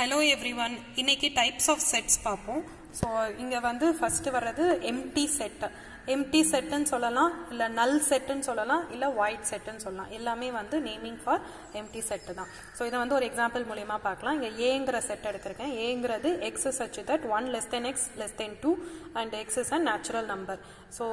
Hello everyone. இன்னைக்கு types of sets பார்ப்போம். So இங்க வந்து first வர்றது empty set. Empty set ன்னு சொல்லலாம் இல்ல null set ன்னு சொல்லலாம் இல்ல void set ன்னு சொல்லலாம். எல்லாமே வந்து naming for empty set தான். So இத வந்து ஒரு எக்ஸாம்பிள் மூலமா பார்க்கலாம். இங்க a ங்கற செட் எடுத்துர்க்கேன். a ங்கிறது x such that 1 less than x less than 2 and x is a natural number. So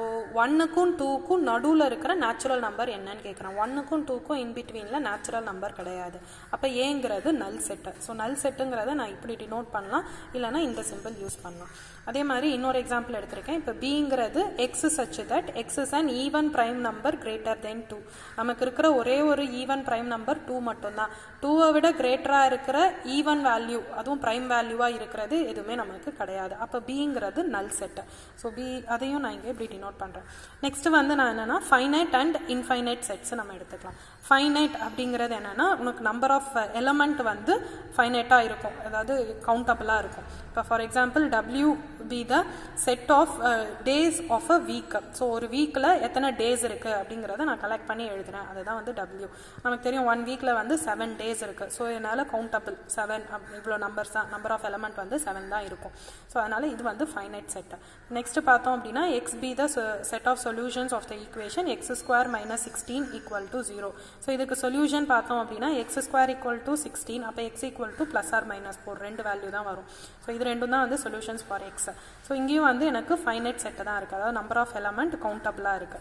1 க்கும் 2 க்கும் நடுவுல இருக்கிற natural number என்னன்னு கேக்குறேன். 1 க்கும் 2 க்கும் in betweenல natural number கிடையாது. அப்ப a ங்கிறது null set. So null setங்கறத நான் இப்படி டினோட் பண்ணலாம் இல்லனா இந்த சிம்பல் யூஸ் பண்ணலாம். அதே மாதிரி இன்னொரு எக்ஸாம்பிள் எடுத்துர்க்கேன். இப்ப b ங்கிறது x such that x is an even prime number greater than 2. நமக்கு இருக்கிற ஒரே ஒரு even prime number 2 மட்டும்தான். 2 விட கிரேட்டரா இருக்கிற even value அதுவும் prime value-ஆ இருக்கிறது எதுவுமே நமக்கு கிடையாது. அப்ப b ங்கிறது null set. So b அதையும் நான் இங்க இப்படி டினோட் பண்றேன். நெக்ஸ்ட் வந்து நான் என்னன்னா finite and infinite sets நம்ம எடுத்துக்கலாம். finite அப்படிங்கிறது என்னன்னா உங்களுக்கு number of element வந்து finite-ஆ இருக்கும். அதாவது countable-ஆ இருக்கும். இப்போ for example w be the set of days of a week. So ஒரு வீக்ல எத்தனை டேஸ் இருக்கு அப்படிங்கறத நான் கலெக்ட் பண்ணி எழுதுறேன். அதுதான் வந்து w. நமக்கு தெரியும் 1 வீக்ல வந்து 7 டேஸ் இருக்கு. சோ இதனால கவுண்டபிள் 7 இவ்ளோ நம்பர்ஸ் தான், நம்பர் ஆஃப் எலிமெண்ட் வந்து 7 தான் இருக்கும். சோ அதனால இது வந்து ஃபைனைட் செட். நெக்ஸ்ட் பார்த்தோம் அப்படினா x be the set of solutions of the equation x square minus 16 equal to 0. So இதுக்கு சொல்யூஷன் பார்த்தோம் அப்படினா x square equal to 16 அப்ப x equal to plus or minus 4 ரெண்டு வேல்யூ தான் வரும். சோ இது ரெண்டும் தான் வந்து சொல்யூஷன்ஸ் ஃபார் x. சோ இங்கேயும் வந்து எனக்கு ஃபைனைட் செட் தான் இருக்கு. அதாவது நம்பர் ஆஃப் எலிமெண்ட் கவுண்டபிளா இருக்கு.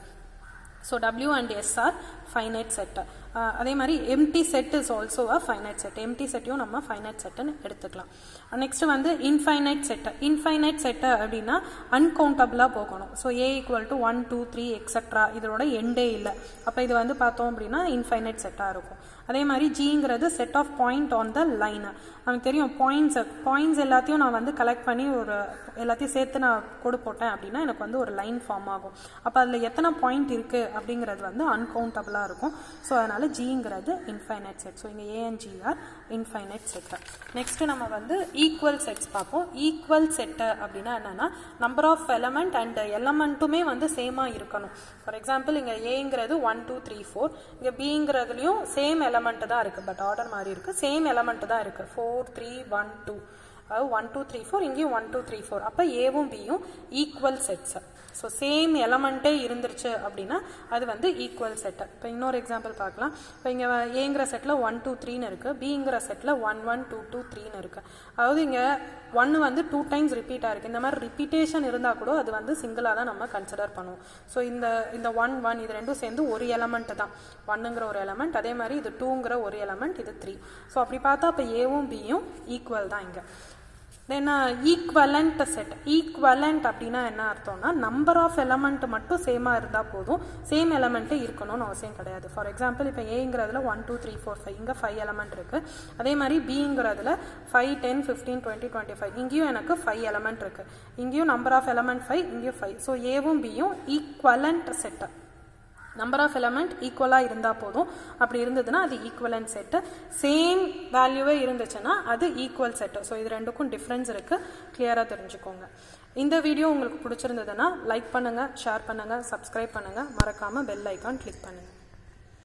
So w and s are finite set. அதே மாதிரி empty set is also a finite set. empty setயும் நம்ம finite set ன்னு எடுத்துக்கலாம். நெக்ஸ்ட் வந்து infinite set. infinite set அப்படினா uncountable-ஆ போகணும். So a equal to 1 2 3 etc. இதோட எண்டே இல்ல. அப்ப இது வந்து பார்த்தோம் அப்படினா infinite set-ஆ இருக்கும். அதே மாதிரி g ங்கிறது set of point on the line. நமக்கு தெரியும் பாயிண்ட்ஸ் எல்லாத்தையும் நான் வந்து கலெக்ட் பண்ணி ஒரு எல்லாத்தையும் சேர்த்து நான் கோடு போட்டேன் அப்படினா எனக்கு வந்து ஒரு லைன் ஃபார்ம் ஆகும். அப்ப அதுல எத்தனை பாயிண்ட் இருக்கு அப்படிங்கிறது வந்து அன்கவுண்டபிளா இருக்கும். சோ அதனால g ங்கிறது இன்ஃபைனைட் செட். சோ இங்க a and g are infinite set. Next நம்ம வந்து ஈக்குவல் செட்ஸ் பார்ப்போம். ஈக்குவல் செட் அப்படினா என்னன்னா நம்பர் ஆஃப் எலிமெண்ட் அண்ட் எலிமெண்ட்டுமே வந்து சேமா இருக்கணும். ஃபார் எக்ஸாம்பிள் இங்க a ங்கிறது 1 2 3 4, இங்க b ங்கிறதுலயும் சேம் எலிமெண்ட் தான் இருக்கு. பட் ஆர்டர் மாதிரி இருக்கு. சேம் எலிமெண்ட் தான் இருக்கு. 4 3 1 2. 1 2 3 4 இங்கேயும் 1 2 3 4. அப்ப ஏவும் பியும் ஈக்குவல் செட்ஸ். ஸோ சேம் எலமெண்ட்டே இருந்துருச்சு அப்படின்னா அது வந்து ஈக்குவல் செட். இப்போ இன்னொரு எக்ஸாம்பிள் பார்க்கலாம். இப்போ இங்கே ஏங்கிற செட்டில் 1 2 3ன்னு இருக்கு, பிங்கிற செட்டில் 1 1 2 2 3ன்னு இருக்கு. அதாவது இங்கே 1 வந்து 2 டைம்ஸ் ரிப்பீட் ஆயிருக்கு. இந்த மாதிரி ரிப்பீட்டேஷன் இருந்தால் கூட அது வந்து சிங்கிளாக தான் நம்ம கன்சிடர் பண்ணுவோம். ஸோ இந்த 1 1 இது ரெண்டும் சேர்ந்து ஒரு எலமெண்ட் தான். 1ங்கிற ஒரு எலமெண்ட், அதே மாதிரி இது 2ங்கிற ஒரு எலமெண்ட், இது 3. ஸோ அப்படி பார்த்தா அப்போ ஏவும் பியும் ஈக்குவல் தான் இங்கே. தென் ஈக்குவலண்ட் செட். ஈக்குவலண்ட் அப்படின்னா என்ன அர்த்தம்னா நம்பர் ஆஃப் எலமெண்ட் மட்டும் சேமா இருந்தா போதும், சேம் எலமெண்ட் இருக்கணும்னு அவசியம் கிடையாது. ஃபார் எக்ஸாம்பிள் இப்போ ஏங்கிறதுல 1 2 3 4 5 இங்க 5 எலமெண்ட் இருக்கு. அதே மாதிரி பிங்கிறதுல 5 10 15 20 25 இங்கேயும் எனக்கு 5 எலமெண்ட் இருக்கு. இங்கேயும் நம்பர் ஆஃப் எலமெண்ட் 5, இங்கேயும் 5. ஸோ ஏவும் பியும் equivalent set. Number of element ஈக்குவலா இருந்தா போதும். அப்படி இருந்ததுன்னா அது ஈக்குவலன்ட் செட். சேம் வேல்யூவே இருந்துச்சுன்னா அது ஈக்குவல் செட். ஸோ இது ரெண்டுக்கும் டிஃபரன்ஸ் இருக்கு, கிளியரா தெரிஞ்சுக்கோங்க. இந்த வீடியோ உங்களுக்கு பிடிச்சிருந்ததுன்னா லைக் பண்ணுங்க, ஷேர் பண்ணுங்க, சப்ஸ்கிரைப் பண்ணுங்க, மறக்காம பெல் ஐக்கான் கிளிக் பண்ணுங்க.